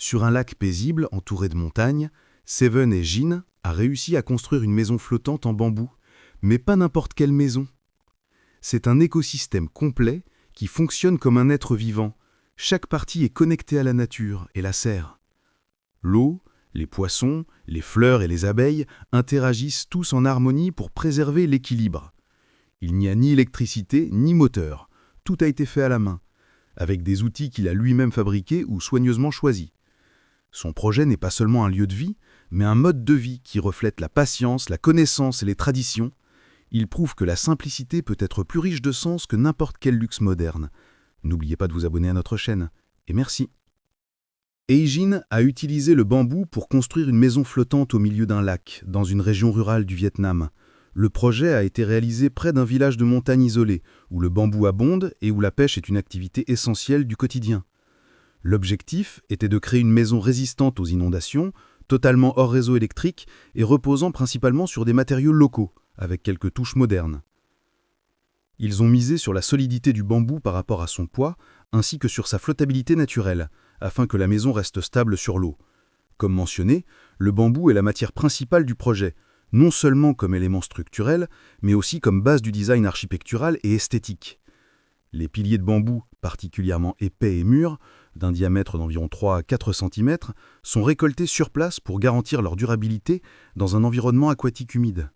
Sur un lac paisible entouré de montagnes, Seven et Jin a réussi à construire une maison flottante en bambou, mais pas n'importe quelle maison. C'est un écosystème complet qui fonctionne comme un être vivant. Chaque partie est connectée à la nature et la sert. L'eau, les poissons, les fleurs et les abeilles interagissent tous en harmonie pour préserver l'équilibre. Il n'y a ni électricité ni moteur. Tout a été fait à la main, avec des outils qu'il a lui-même fabriqués ou soigneusement choisis. Son projet n'est pas seulement un lieu de vie, mais un mode de vie qui reflète la patience, la connaissance et les traditions. Il prouve que la simplicité peut être plus riche de sens que n'importe quel luxe moderne. N'oubliez pas de vous abonner à notre chaîne. Et merci. Eijin a utilisé le bambou pour construire une maison flottante au milieu d'un lac, dans une région rurale du Vietnam. Le projet a été réalisé près d'un village de montagne isolé, où le bambou abonde et où la pêche est une activité essentielle du quotidien. L'objectif était de créer une maison résistante aux inondations, totalement hors réseau électrique et reposant principalement sur des matériaux locaux, avec quelques touches modernes. Ils ont misé sur la solidité du bambou par rapport à son poids, ainsi que sur sa flottabilité naturelle, afin que la maison reste stable sur l'eau. Comme mentionné, le bambou est la matière principale du projet, non seulement comme élément structurel, mais aussi comme base du design architectural et esthétique. Les piliers de bambou, particulièrement épais et mûrs, d'un diamètre d'environ 3 à 4 cm, sont récoltés sur place pour garantir leur durabilité dans un environnement aquatique humide.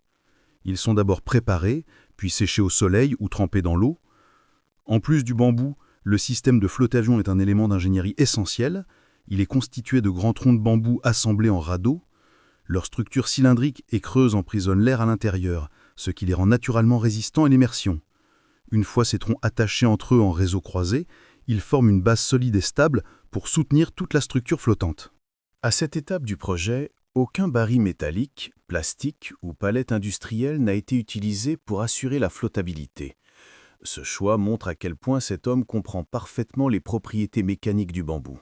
Ils sont d'abord préparés, puis séchés au soleil ou trempés dans l'eau. En plus du bambou, le système de flottation est un élément d'ingénierie essentiel. Il est constitué de grands troncs de bambou assemblés en radeaux. Leur structure cylindrique et creuse emprisonne l'air à l'intérieur, ce qui les rend naturellement résistants à l'immersion. Une fois ces troncs attachés entre eux en réseau croisé, ils forment une base solide et stable pour soutenir toute la structure flottante. À cette étape du projet, aucun baril métallique, plastique ou palette industrielle n'a été utilisé pour assurer la flottabilité. Ce choix montre à quel point cet homme comprend parfaitement les propriétés mécaniques du bambou.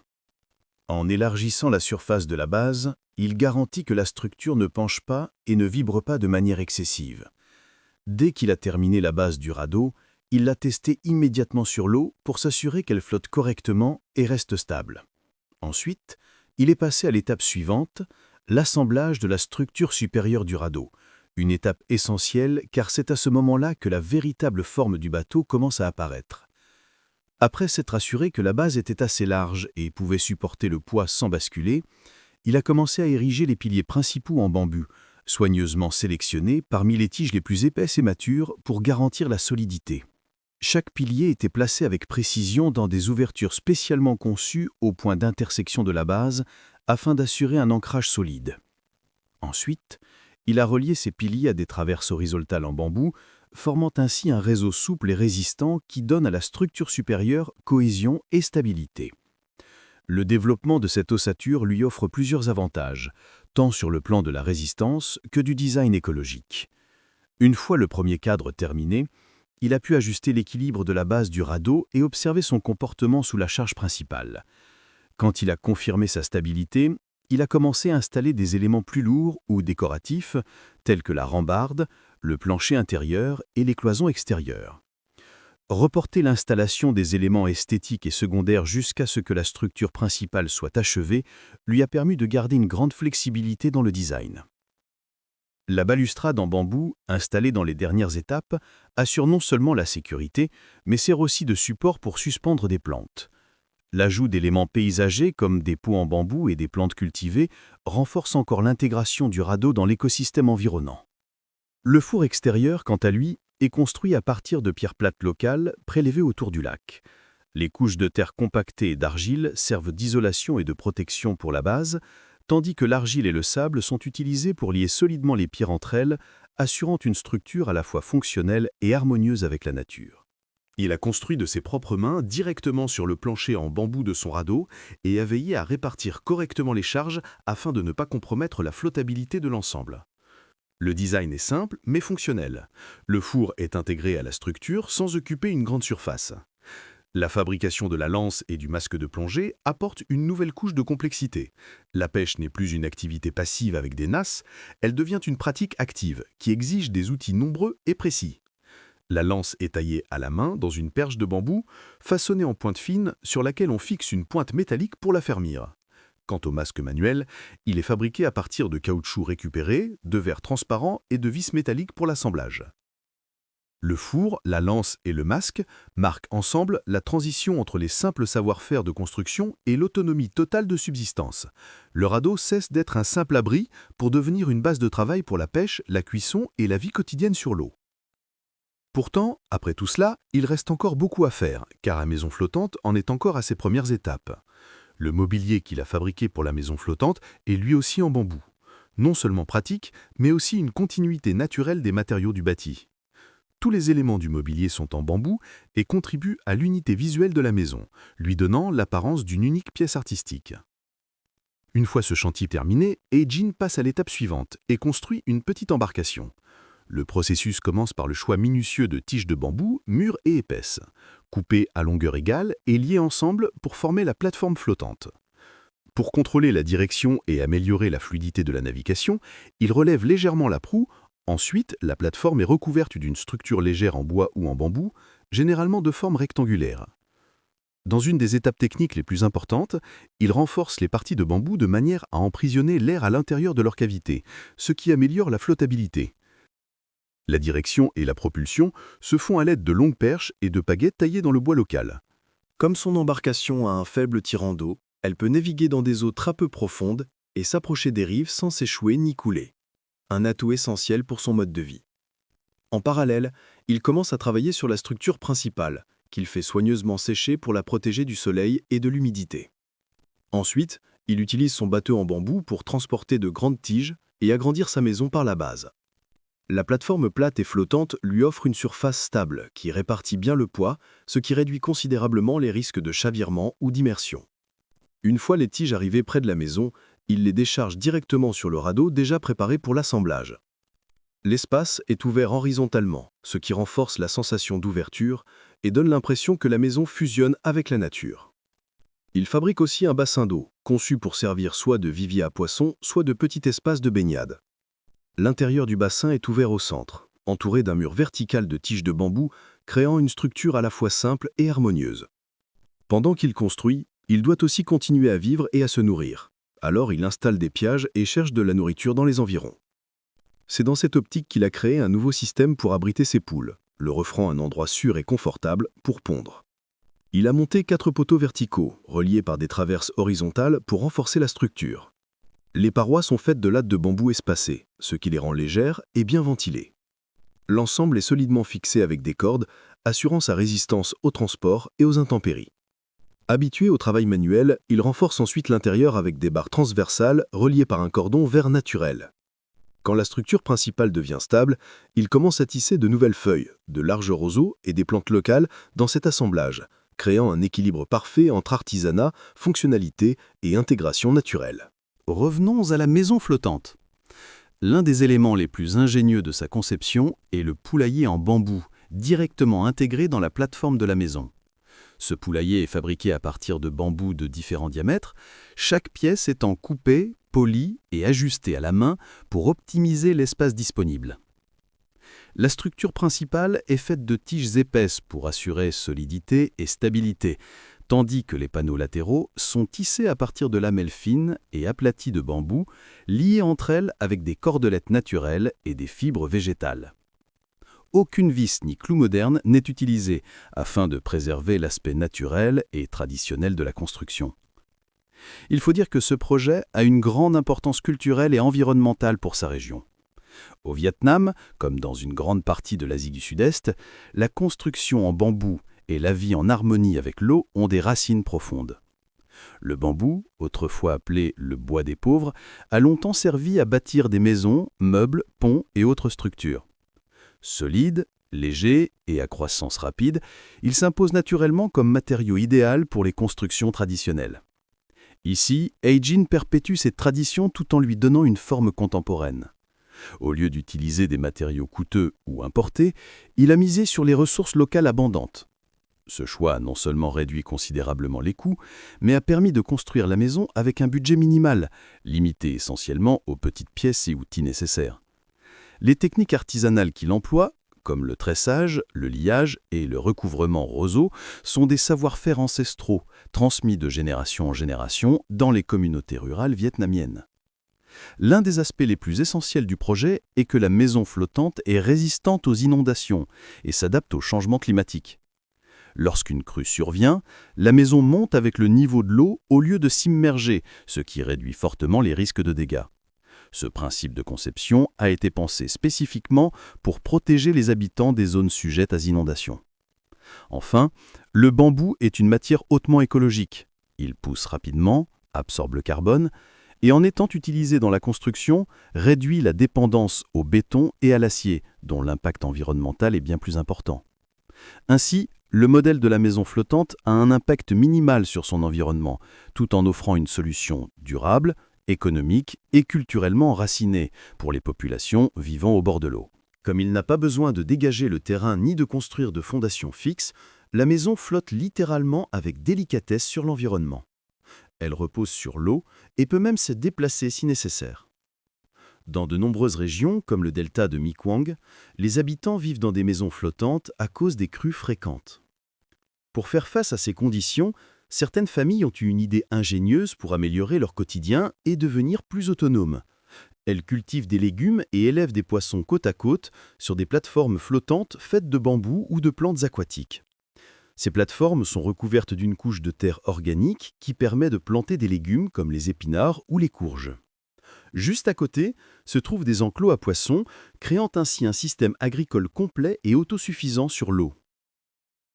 En élargissant la surface de la base, il garantit que la structure ne penche pas et ne vibre pas de manière excessive. Dès qu'il a terminé la base du radeau, il l'a testée immédiatement sur l'eau pour s'assurer qu'elle flotte correctement et reste stable. Ensuite, il est passé à l'étape suivante, l'assemblage de la structure supérieure du radeau, une étape essentielle car c'est à ce moment-là que la véritable forme du bateau commence à apparaître. Après s'être assuré que la base était assez large et pouvait supporter le poids sans basculer, il a commencé à ériger les piliers principaux en bambou, soigneusement sélectionnés parmi les tiges les plus épaisses et matures pour garantir la solidité. Chaque pilier était placé avec précision dans des ouvertures spécialement conçues au point d'intersection de la base afin d'assurer un ancrage solide. Ensuite, il a relié ces piliers à des traverses horizontales en bambou, formant ainsi un réseau souple et résistant qui donne à la structure supérieure cohésion et stabilité. Le développement de cette ossature lui offre plusieurs avantages, tant sur le plan de la résistance que du design écologique. Une fois le premier cadre terminé, il a pu ajuster l'équilibre de la base du radeau et observer son comportement sous la charge principale. Quand il a confirmé sa stabilité, il a commencé à installer des éléments plus lourds ou décoratifs, tels que la rambarde, le plancher intérieur et les cloisons extérieures. Reporter l'installation des éléments esthétiques et secondaires jusqu'à ce que la structure principale soit achevée lui a permis de garder une grande flexibilité dans le design. La balustrade en bambou, installée dans les dernières étapes, assure non seulement la sécurité, mais sert aussi de support pour suspendre des plantes. L'ajout d'éléments paysagers comme des pots en bambou et des plantes cultivées renforce encore l'intégration du radeau dans l'écosystème environnant. Le four extérieur, quant à lui, est construit à partir de pierres plates locales prélevées autour du lac. Les couches de terre compactée et d'argile servent d'isolation et de protection pour la base, tandis que l'argile et le sable sont utilisés pour lier solidement les pierres entre elles, assurant une structure à la fois fonctionnelle et harmonieuse avec la nature. Il a construit de ses propres mains directement sur le plancher en bambou de son radeau et a veillé à répartir correctement les charges afin de ne pas compromettre la flottabilité de l'ensemble. Le design est simple mais fonctionnel. Le four est intégré à la structure sans occuper une grande surface. La fabrication de la lance et du masque de plongée apporte une nouvelle couche de complexité. La pêche n'est plus une activité passive avec des nasses, elle devient une pratique active qui exige des outils nombreux et précis. La lance est taillée à la main dans une perche de bambou, façonnée en pointe fine sur laquelle on fixe une pointe métallique pour la fermir. Quant au masque manuel, il est fabriqué à partir de caoutchouc récupéré, de verre transparent et de vis métalliques pour l'assemblage. Le four, la lance et le masque marquent ensemble la transition entre les simples savoir-faire de construction et l'autonomie totale de subsistance. Le radeau cesse d'être un simple abri pour devenir une base de travail pour la pêche, la cuisson et la vie quotidienne sur l'eau. Pourtant, après tout cela, il reste encore beaucoup à faire, car la maison flottante en est encore à ses premières étapes. Le mobilier qu'il a fabriqué pour la maison flottante est lui aussi en bambou. Non seulement pratique, mais aussi une continuité naturelle des matériaux du bâti. Tous les éléments du mobilier sont en bambou et contribuent à l'unité visuelle de la maison, lui donnant l'apparence d'une unique pièce artistique. Une fois ce chantier terminé, Eijin passe à l'étape suivante et construit une petite embarcation. Le processus commence par le choix minutieux de tiges de bambou, mûres et épaisses, coupées à longueur égale et liées ensemble pour former la plateforme flottante. Pour contrôler la direction et améliorer la fluidité de la navigation, il relève légèrement la proue. Ensuite, la plateforme est recouverte d'une structure légère en bois ou en bambou, généralement de forme rectangulaire. Dans une des étapes techniques les plus importantes, il renforce les parties de bambou de manière à emprisonner l'air à l'intérieur de leur cavité, ce qui améliore la flottabilité. La direction et la propulsion se font à l'aide de longues perches et de pagaies taillées dans le bois local. Comme son embarcation a un faible tirant d'eau, elle peut naviguer dans des eaux très peu profondes et s'approcher des rives sans s'échouer ni couler. Un atout essentiel pour son mode de vie. En parallèle, il commence à travailler sur la structure principale, qu'il fait soigneusement sécher pour la protéger du soleil et de l'humidité. Ensuite, il utilise son bateau en bambou pour transporter de grandes tiges et agrandir sa maison par la base. La plateforme plate et flottante lui offre une surface stable qui répartit bien le poids, ce qui réduit considérablement les risques de chavirement ou d'immersion. Une fois les tiges arrivées près de la maison, il les décharge directement sur le radeau déjà préparé pour l'assemblage. L'espace est ouvert horizontalement, ce qui renforce la sensation d'ouverture et donne l'impression que la maison fusionne avec la nature. Il fabrique aussi un bassin d'eau, conçu pour servir soit de vivier à poissons, soit de petit espace de baignade. L'intérieur du bassin est ouvert au centre, entouré d'un mur vertical de tiges de bambou, créant une structure à la fois simple et harmonieuse. Pendant qu'il construit, il doit aussi continuer à vivre et à se nourrir. Alors il installe des pièges et cherche de la nourriture dans les environs. C'est dans cette optique qu'il a créé un nouveau système pour abriter ses poules, leur offrant un endroit sûr et confortable pour pondre. Il a monté 4 poteaux verticaux, reliés par des traverses horizontales pour renforcer la structure. Les parois sont faites de lattes de bambou espacées, ce qui les rend légères et bien ventilées. L'ensemble est solidement fixé avec des cordes, assurant sa résistance au transport et aux intempéries. Habitué au travail manuel, il renforce ensuite l'intérieur avec des barres transversales reliées par un cordon vert naturel. Quand la structure principale devient stable, il commence à tisser de nouvelles feuilles, de larges roseaux et des plantes locales dans cet assemblage, créant un équilibre parfait entre artisanat, fonctionnalité et intégration naturelle. Revenons à la maison flottante. L'un des éléments les plus ingénieux de sa conception est le poulailler en bambou, directement intégré dans la plateforme de la maison. Ce poulailler est fabriqué à partir de bambous de différents diamètres, chaque pièce étant coupée, polie et ajustée à la main pour optimiser l'espace disponible. La structure principale est faite de tiges épaisses pour assurer solidité et stabilité, tandis que les panneaux latéraux sont tissés à partir de lamelles fines et aplaties de bambou, liées entre elles avec des cordelettes naturelles et des fibres végétales. Aucune vis ni clou moderne n'est utilisée afin de préserver l'aspect naturel et traditionnel de la construction. Il faut dire que ce projet a une grande importance culturelle et environnementale pour sa région. Au Vietnam, comme dans une grande partie de l'Asie du Sud-Est, la construction en bambou et la vie en harmonie avec l'eau ont des racines profondes. Le bambou, autrefois appelé le bois des pauvres, a longtemps servi à bâtir des maisons, meubles, ponts et autres structures. Solide, léger et à croissance rapide, il s'impose naturellement comme matériau idéal pour les constructions traditionnelles. Ici, Eijin perpétue cette tradition tout en lui donnant une forme contemporaine. Au lieu d'utiliser des matériaux coûteux ou importés, il a misé sur les ressources locales abondantes. Ce choix a non seulement réduit considérablement les coûts, mais a permis de construire la maison avec un budget minimal, limité essentiellement aux petites pièces et outils nécessaires. Les techniques artisanales qu'il emploie, comme le tressage, le liage et le recouvrement roseau, sont des savoir-faire ancestraux, transmis de génération en génération dans les communautés rurales vietnamiennes. L'un des aspects les plus essentiels du projet est que la maison flottante est résistante aux inondations et s'adapte aux changements climatiques. Lorsqu'une crue survient, la maison monte avec le niveau de l'eau au lieu de s'immerger, ce qui réduit fortement les risques de dégâts. Ce principe de conception a été pensé spécifiquement pour protéger les habitants des zones sujettes à inondations. Enfin, le bambou est une matière hautement écologique. Il pousse rapidement, absorbe le carbone, et en étant utilisé dans la construction, réduit la dépendance au béton et à l'acier, dont l'impact environnemental est bien plus important. Ainsi, le modèle de la maison flottante a un impact minimal sur son environnement, tout en offrant une solution durable, économique et culturellement enracinée pour les populations vivant au bord de l'eau. Comme il n'a pas besoin de dégager le terrain ni de construire de fondation fixe, la maison flotte littéralement avec délicatesse sur l'environnement. Elle repose sur l'eau et peut même se déplacer si nécessaire. Dans de nombreuses régions, comme le delta de Mekong, les habitants vivent dans des maisons flottantes à cause des crues fréquentes. Pour faire face à ces conditions, certaines familles ont eu une idée ingénieuse pour améliorer leur quotidien et devenir plus autonomes. Elles cultivent des légumes et élèvent des poissons côte à côte sur des plateformes flottantes faites de bambou ou de plantes aquatiques. Ces plateformes sont recouvertes d'une couche de terre organique qui permet de planter des légumes comme les épinards ou les courges. Juste à côté se trouvent des enclos à poissons, créant ainsi un système agricole complet et autosuffisant sur l'eau.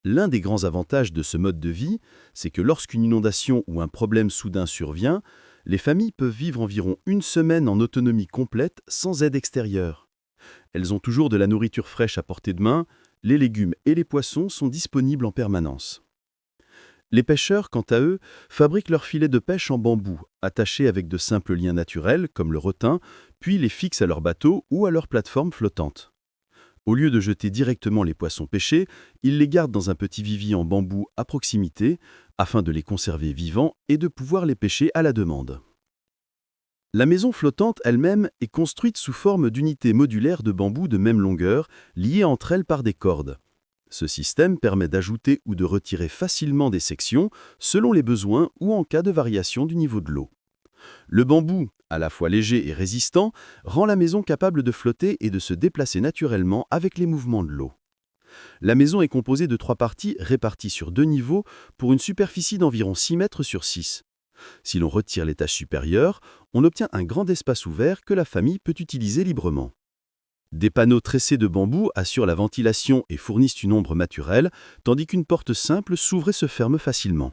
L'un des grands avantages de ce mode de vie, c'est que lorsqu'une inondation ou un problème soudain survient, les familles peuvent vivre environ une semaine en autonomie complète sans aide extérieure. Elles ont toujours de la nourriture fraîche à portée de main, les légumes et les poissons sont disponibles en permanence. Les pêcheurs, quant à eux, fabriquent leurs filets de pêche en bambou, attachés avec de simples liens naturels comme le retin, puis les fixent à leur bateau ou à leur plateforme flottante. Au lieu de jeter directement les poissons pêchés, ils les gardent dans un petit vivier en bambou à proximité, afin de les conserver vivants et de pouvoir les pêcher à la demande. La maison flottante elle-même est construite sous forme d'unités modulaires de bambou de même longueur, liées entre elles par des cordes. Ce système permet d'ajouter ou de retirer facilement des sections selon les besoins ou en cas de variation du niveau de l'eau. Le bambou, à la fois léger et résistant, rend la maison capable de flotter et de se déplacer naturellement avec les mouvements de l'eau. La maison est composée de 3 parties réparties sur 2 niveaux pour une superficie d'environ 6 mètres sur 6. Si l'on retire l'étage supérieur, on obtient un grand espace ouvert que la famille peut utiliser librement. Des panneaux tressés de bambou assurent la ventilation et fournissent une ombre naturelle, tandis qu'une porte simple s'ouvre et se ferme facilement.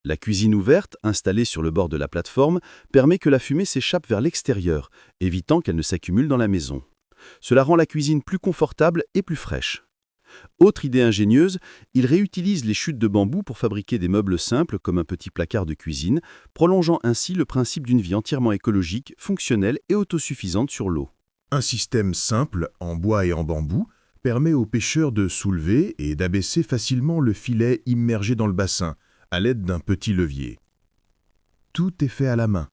La cuisine ouverte, installée sur le bord de la plateforme, permet que la fumée s'échappe vers l'extérieur, évitant qu'elle ne s'accumule dans la maison. Cela rend la cuisine plus confortable et plus fraîche. Autre idée ingénieuse, ils réutilisent les chutes de bambou pour fabriquer des meubles simples comme un petit placard de cuisine, prolongeant ainsi le principe d'une vie entièrement écologique, fonctionnelle et autosuffisante sur l'eau. Un système simple, en bois et en bambou, permet aux pêcheurs de soulever et d'abaisser facilement le filet immergé dans le bassin, à l'aide d'un petit levier. Tout est fait à la main,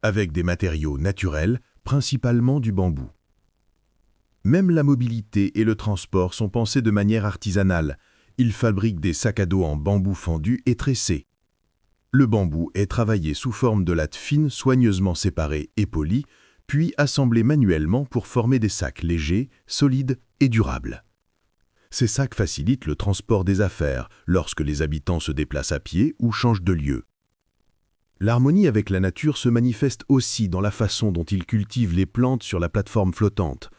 avec des matériaux naturels, principalement du bambou. Même la mobilité et le transport sont pensés de manière artisanale. Ils fabriquent des sacs à dos en bambou fendu et tressé. Le bambou est travaillé sous forme de lattes fines soigneusement séparées et polies, puis assemblés manuellement pour former des sacs légers, solides et durables. Ces sacs facilitent le transport des affaires lorsque les habitants se déplacent à pied ou changent de lieu. L'harmonie avec la nature se manifeste aussi dans la façon dont ils cultivent les plantes sur la plateforme flottante.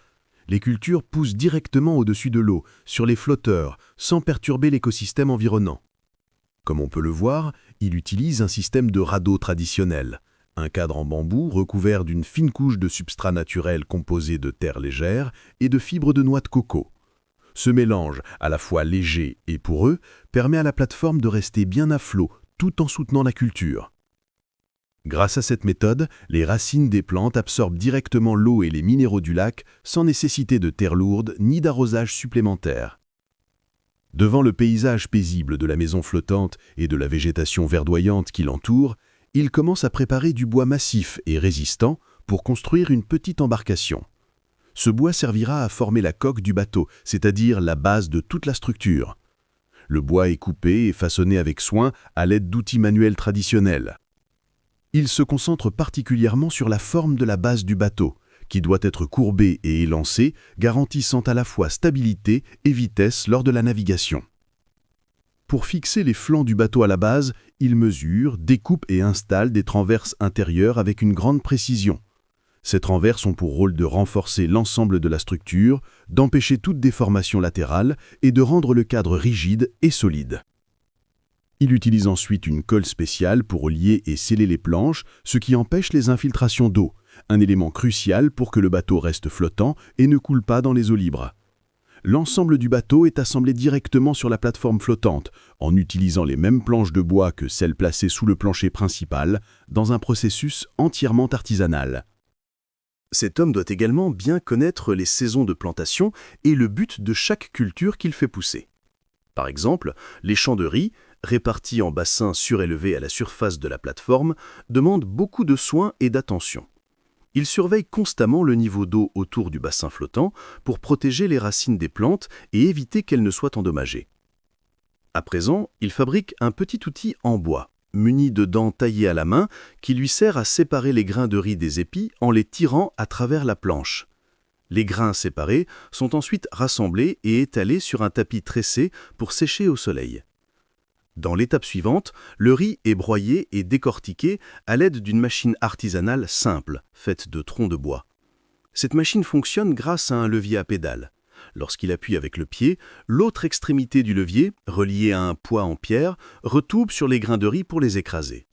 Les cultures poussent directement au-dessus de l'eau, sur les flotteurs, sans perturber l'écosystème environnant. Comme on peut le voir, il utilise un système de radeau traditionnel, un cadre en bambou recouvert d'une fine couche de substrat naturel composé de terre légère et de fibres de noix de coco. Ce mélange, à la fois léger et poreux, permet à la plateforme de rester bien à flot tout en soutenant la culture. Grâce à cette méthode, les racines des plantes absorbent directement l'eau et les minéraux du lac sans nécessité de terre lourde ni d'arrosage supplémentaire. Devant le paysage paisible de la maison flottante et de la végétation verdoyante qui l'entoure, il commence à préparer du bois massif et résistant pour construire une petite embarcation. Ce bois servira à former la coque du bateau, c'est-à-dire la base de toute la structure. Le bois est coupé et façonné avec soin à l'aide d'outils manuels traditionnels. Il se concentre particulièrement sur la forme de la base du bateau, qui doit être courbée et élancée, garantissant à la fois stabilité et vitesse lors de la navigation. Pour fixer les flancs du bateau à la base, il mesure, découpe et installe des transverses intérieures avec une grande précision. Ces transverses ont pour rôle de renforcer l'ensemble de la structure, d'empêcher toute déformation latérale et de rendre le cadre rigide et solide. Il utilise ensuite une colle spéciale pour lier et sceller les planches, ce qui empêche les infiltrations d'eau, un élément crucial pour que le bateau reste flottant et ne coule pas dans les eaux libres. L'ensemble du bateau est assemblé directement sur la plateforme flottante, en utilisant les mêmes planches de bois que celles placées sous le plancher principal, dans un processus entièrement artisanal. Cet homme doit également bien connaître les saisons de plantation et le but de chaque culture qu'il fait pousser. Par exemple, les champs de riz, répartis en bassins surélevés à la surface de la plateforme, demandent beaucoup de soins et d'attention. Il surveille constamment le niveau d'eau autour du bassin flottant pour protéger les racines des plantes et éviter qu'elles ne soient endommagées. À présent, il fabrique un petit outil en bois, muni de dents taillées à la main, qui lui sert à séparer les grains de riz des épis en les tirant à travers la planche. Les grains séparés sont ensuite rassemblés et étalés sur un tapis tressé pour sécher au soleil. Dans l'étape suivante, le riz est broyé et décortiqué à l'aide d'une machine artisanale simple, faite de troncs de bois. Cette machine fonctionne grâce à un levier à pédale. Lorsqu'il appuie avec le pied, l'autre extrémité du levier, reliée à un poids en pierre, retombe sur les grains de riz pour les écraser.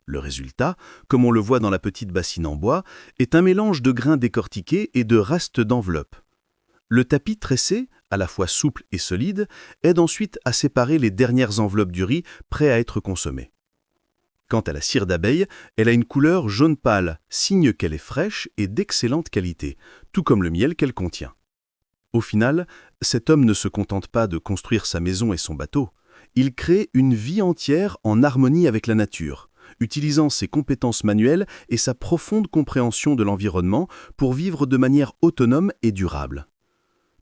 Le résultat, comme on le voit dans la petite bassine en bois, est un mélange de grains décortiqués et de restes d'enveloppe. Le tapis tressé, à la fois souple et solide, aide ensuite à séparer les dernières enveloppes du riz prêt à être consommé. Quant à la cire d'abeille, elle a une couleur jaune pâle, signe qu'elle est fraîche et d'excellente qualité, tout comme le miel qu'elle contient. Au final, cet homme ne se contente pas de construire sa maison et son bateau. Il crée une vie entière en harmonie avec la nature, utilisant ses compétences manuelles et sa profonde compréhension de l'environnement pour vivre de manière autonome et durable.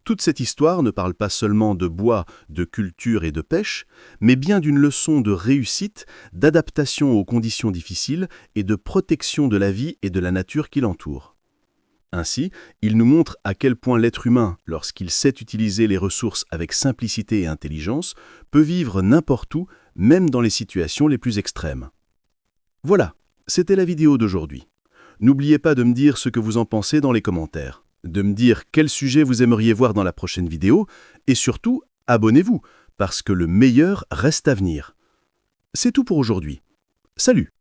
Toute cette histoire ne parle pas seulement de bois, de culture et de pêche, mais bien d'une leçon de réussite, d'adaptation aux conditions difficiles et de protection de la vie et de la nature qui l'entoure. Ainsi, il nous montre à quel point l'être humain, lorsqu'il sait utiliser les ressources avec simplicité et intelligence, peut vivre n'importe où, même dans les situations les plus extrêmes. Voilà, c'était la vidéo d'aujourd'hui. N'oubliez pas de me dire ce que vous en pensez dans les commentaires, de me dire quel sujet vous aimeriez voir dans la prochaine vidéo, et surtout, abonnez-vous, parce que le meilleur reste à venir. C'est tout pour aujourd'hui. Salut!